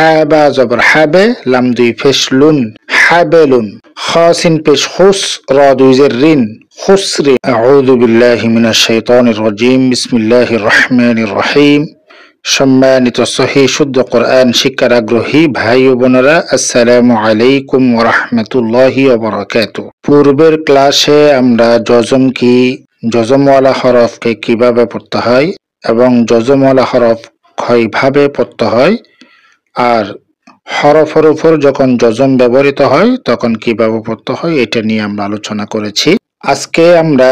হা বা জবর হাবে লাম দুই পেশ লুন হাবেলুন খ সিন পেশ খুস র দুই জের রিন খুসরিন আউযু বিল্লাহি মিনাশ শাইতানির রাজিম বিসমিল্লাহির রহমানির রহিম। সম্মানিত সহিহ শুদ্ধ কোরআন শিক্ষার আগ্রহী ভাই ও বোনেরা, আসসালামু আলাইকুম ওয়া রাহমাতুল্লাহি ওয়া বারাকাতুহু। পূর্বের ক্লাসে আমরা জজম কি, জজমওয়ালা হরফকে কিভাবে পড়তে হয় এবং জজমওয়ালা হরফ কয়ভাবে পড়তে হয়, আর হরফের উপর যখন জজম ব্যবহৃত হয় তখন কিভাবে পড়তে হয় এটা নিয়ে আমরা আলোচনা করেছি। আজকে আমরা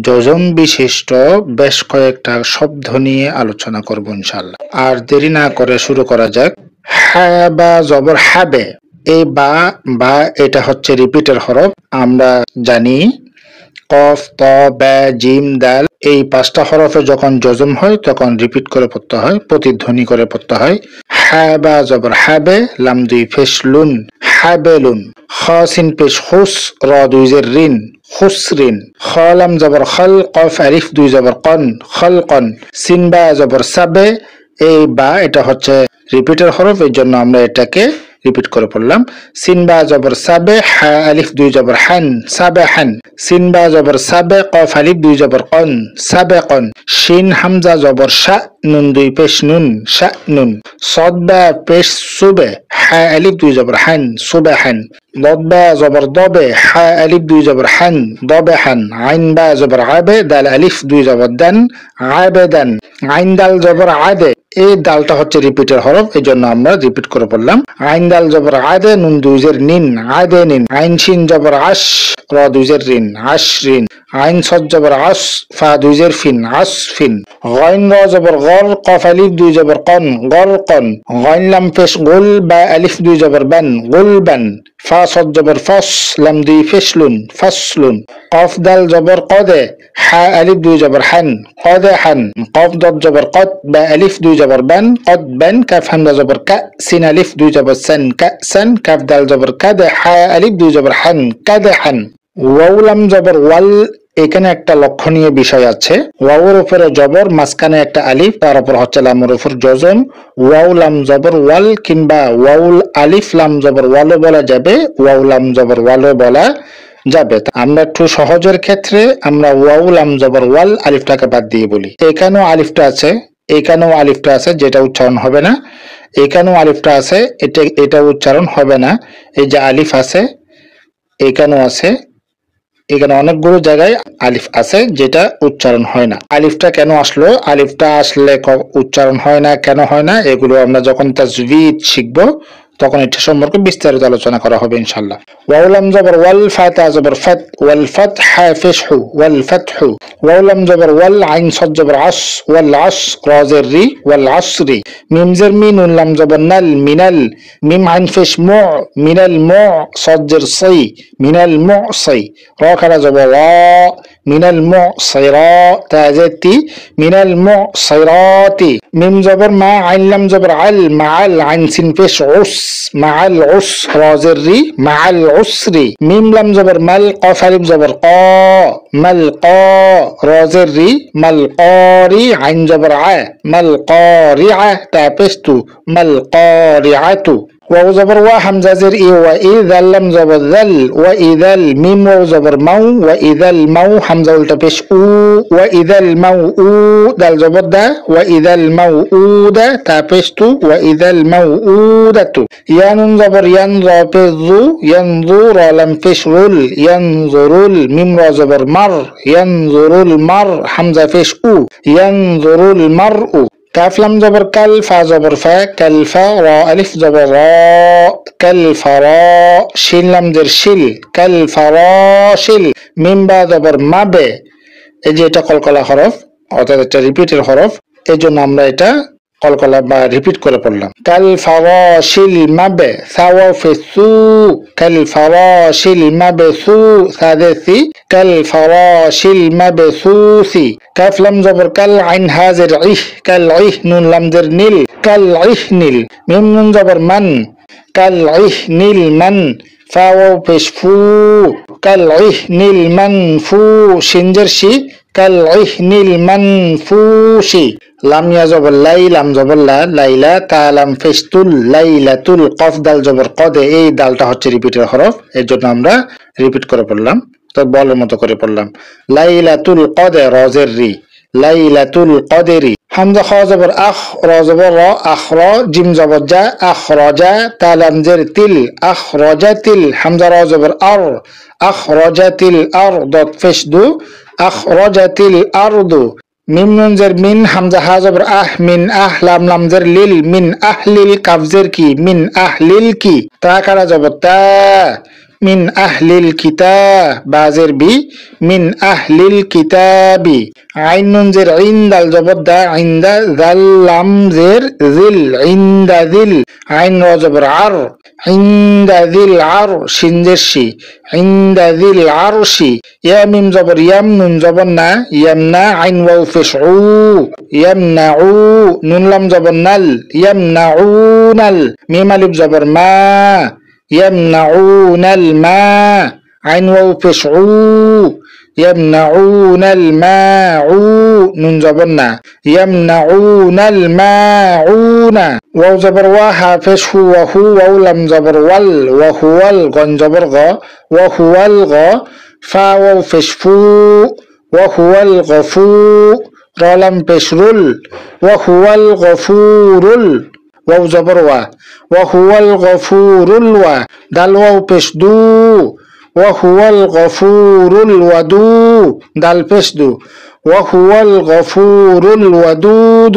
জজম বিশিষ্ট বেশ কয়েকটা শব্দ নিয়ে আলোচনা করব ইনশাআল্লাহ। আর দেরি না করে শুরু করা যাক। হা বা জবর হাবে, এই বা এটা হচ্ছে রিপিটের হরফ। আমরা জানি কফ, ত, বা, জিম, দাল এই পাঁচটা হরফে যখন জজম হয় তখন রিপিট করে পড়তে হয়, প্রতিধ্বনি করে পড়তে হয়। হা বা জবর হাবে লাম দুই পেশ লুন হাবেলুন খ সিন পেশ খুস র দুই জের রিন খুসরিন খ লাম জবর খল কফ আলিফ দুই জবর কন খলকন সিন বা জবর সাবে, এই বা এটা হচ্ছে রিপিটের হরফ, এর জন্য আমরা এটাকে রিপিট করে পড়লাম। সিন বা জবর সাবে হা আলিফ দুই জবর হান সাবেহান সিন বা জবর সাবে কফ আলিফ দুই জবর কন সাবেকন শিন হামজা জবর শা নুন দুই পেশ নুন শা নুন সদ বা পেশ সুবে হা আলিফ দুই জবর হান সুবেহান ضد বা জবর দবে হা আলিফ দুই জবর হান দবেহান আইন বা জবর আবে দাল আলিফ দুই জবর দান আবেদান আইন দাল জবর আদে, এই দালটা হচ্ছে রিপিটের হরফ, এই জন্য আমরা রিপিট করে পড়লাম। আইন দাল জবর আদে নুন দুই জের নিন আদে নিন আইন শিন জবর আশ র দুই জের রিন আশ রিন আইন সদ জবর আস ফা দুই জের ফিন আস ফিন গইন র জবর গর কফ আলিফ দুই জবর কন গর কন গইন লাম পেশ গুল বা আলিফ দুই জবর বান গুল বান ফা সদ জবর ফস লাম দুই পেশ লুন ফাসলুন কফ দাল জবর কদে হা আলিফ দুই জবর হান কদে হান কফ দদ জবর কদ বা আলিফ দুই জবর বান কদ বান কাফ হামজা জবর কা সিন আলিফ দুই জবর সান কা সান কাফ দাল জবর কাদে হা আলিফ দুই জবর হান কাদে হান ওয়াও লাম জবর ওয়াল, এখানে একটা লক্ষণীয় বিষয় আছে। ওয়াওর উপরে জবর, মাঝখানে একটা আলিফ, তার উপর হচ্ছে লামের উপর জজম। ওয়াও লাম জবর ওয়াল কিংবা ওয়াউল আলিফ লাম জবর ওয়ালও বলা যাবে, ওয়াও লাম জবর ওয়ালও বলা যাবে। আমরা একটু সহজের ক্ষেত্রে আমরা ওয়াও লাম জবর ওয়াল আলিফটাকে বাদ দিয়ে বলি। এখানেও আলিফটা আছে, এখানেও আলিফটা আছে, যেটা উচ্চারণ হবে না। এখানেও আলিফটা আছে, এটা উচ্চারণ হবে না। এই যে আলিফ আছে, এখানেও আছে, এখানে অনেকগুলো জায়গায় আলিফ আছে যেটা উচ্চারণ হয় না। আলিফটা কেন আসলো, আলিফটা আসলে উচ্চারণ হয় না, কেন হয় না, এগুলো আমরা যখন তাজবিদ শিখবো তখন এটা সম্পর্কে বিস্তারিত আলোচনা করা হবে ইনশাআল্লাহ। ওয়াও লাম জবর ওয়াল ফাতা জবর ফাত ওয়াল ফাতহা ফিশহু ওয়াল ফাতহু ওয়াও লাম জবর ওয়াল আইন সদ জবর আস ওয়াল আস রা জের রি ওয়াল আসরি মিম জের মি নুন লাম জবর নাল মিনাল মিম আইন ফিশ মু মিনাল মু সদ জের সি মিনাল মুসি রা খারা জবর রা মিনাল মুসিরা তা জাতি মিনাল মুসিরাতি মিম জবর মা আইন লাম জবর আল মাআল আইন সিন ফিশ উস মাআল উস রা জের রি মাআল উসরি মিম লাম জবর মাল কফ আলিফ জবর কা মাল কা রা জের রি মাল কারি আইন জবর আ মাল কারিআ তা পেশ তু মাল কারিআতু ওয়াও জবর ওয়া হামজা জের ই ওয়া ইযাল লাম জবর যাল ওয়া ইযাল মিম ওয়াও জবর মাউ ওয়া ইযাল মাউ হামজা উল্টা পেশ উ ওয়া ইযাল মাউ উ দাল জবর দা ওয়া ইযাল মাউ উদা তা পেশ তু ওয়া ইযাল মাউ উদাতু ইয়া নুন জবর ইয়ান রা পেশ যু ইয়ানযু রা লাম পেশ রুল ইয়ানযুরুল মিম রা জবর মার ইয়ানযুরুল মার হামজা পেশ উ ইয়ানযুরুল মারউ কাফ লাম জবর কাল ফা জবর ফা কাল ফা রা আলিফ জবর রা কাল ফারা শিন লাম জের শিল কাল ফারাশিল মিম বা জবর মাবে, এই যে এটা কলকলা হরফ অর্থাৎ এটা রিপিটের হরফ, এই জন্য আমরা এটা কলকলা বা রিপিট করে পড়লাম। কাল ফারাশিল মাবে সাওয়া ফিসু কাল ফারাশিল মাবসু সাদেসি কাল ফারাশিল মাবসুসি কাফ লাম জবর কাল আইন হাজের ইহ কাল ইহ নুন লাম জের নীল কাল ইহ নীল মিম নুন জবর মান কাল ইহ নীল মান ফা ওয়াও পেশ ফু কাল ইহনিল মানফু শিনজের শি কাল ইহনিল মানফুশি লাম ইয়া জবর লাই লাম জবর লা লাইলা তা লাম পেশ তুল লাইলাতুল কফ দাল জবর কদে এই দালটা হচ্ছে রিপিটের হরফ এর জন্য আমরা রিপিট করে পড়লাম তো বলের মতো করে পড়লাম লাইলাতুল কদর রজের রি লাইলাতুল কদরি হামজা খ জবর আখ র জবর র আখর জিম জবর জা আখরাজা তা লাম জের তিল আখরাজাতিল হামজা র জবর আর আখরাজাতিল আরদ পেশ দু আখরাজাতিল আরদু মিম নুন জের মিন হামজা হা জবর আহ মিন আহ লাম লাম জের লিল মিন আহলিল কাফ জের কি মিন আহলিল কি তা কারা জবর তা মিন আহলিল কিতাব বাজের বি মিন আহলিল কিতাবি আইন নুন জের ইন দাল জবর দা ইনদা জাল লাম জের জিল ইনদা জিল আইন র জবর আর ইনদা জিল আর শিন জের শি ইনদা জিল আরশি ইয়া মিম জবর ইয়াম নুন জবর না ইয়ামনা আইন ওয়াও পেশ উ ইয়ামনাউ নুন লাম জবর নাল ইয়ামনাউনাল মিম আলিফ জবর মা يمنعون الماء عين واو পেশ উ يمنعون الماء نون جبرنا يمنعون الماعون واو جبر وها পেশ হু وهو واو لم جبر وال وهو الغن جبر غ وهو الغ فا واو পেশ ফু وهو الغفور را لم পেশ রুল وهو الغفور واو جبر وا وهو الغفور الوا دال واو পেশ দু وهو الغفور الودود دال পেশ দু وهو الغفور الودود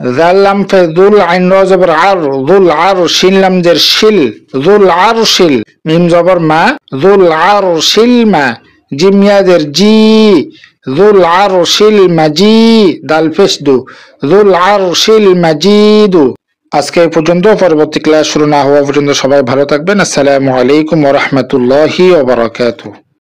ذال لم পেশ দুল আইন র জবর আর যুল আরশিল লাম জের শিল যুল আরশিল মিম জবর মা যুল আরশিল মা জিম ইয়া জের জি যুল আরশিল মাজি দাল পেশ দু যুল আরশিল মাজিদ আজকে এই পর্যন্ত পরবর্তী ক্লাস শুরু না হওয়া পর্যন্ত সবাই ভালো থাকবেন আসসালামু আলাইকুম ওয়া রাহমাতুল্লাহি ওয়া বারাকাতুহু